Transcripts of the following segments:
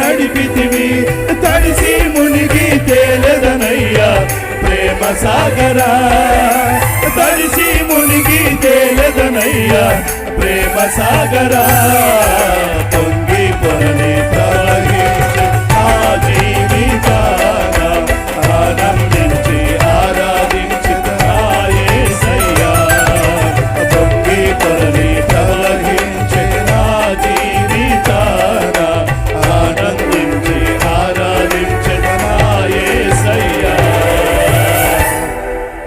నడిపితివి, తడిసి మునిగి తేలెదనయ్యా ప్రేమ సాగరా, తడిసి మునిగి తేలెదనయ్యా ప్రేమ సాగరా. పొంగి పొరని ప్రవహించే ఆ జీవితాన ఆనందించి ఆరాధించెదనా యేసయ్యా. పొంగి పొరని ప్రవహించే నా జీవితాన ఆనందించి ఆరాధించెదనా యేసయ్యా.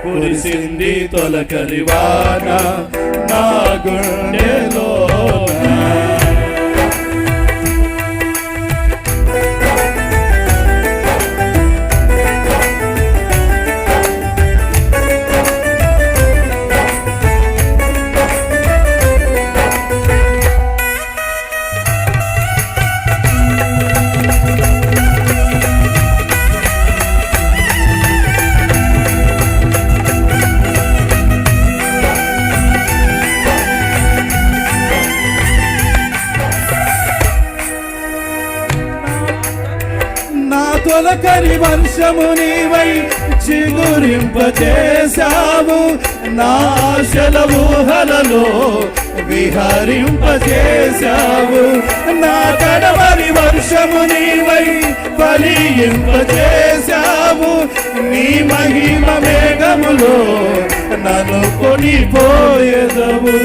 కురిసింది తొలకరి వాన నా గుండెలోన, తొలకరి వర్షము నీవై చిగురింపచేశావు, నా ఆశల ఊహలలో విహరింపచేశావు. నా కడవరి వర్షము నీవై ఫలింపచేశావు, నీ మహిమ మేఘములో నన్ను కొనిపోయేదవు.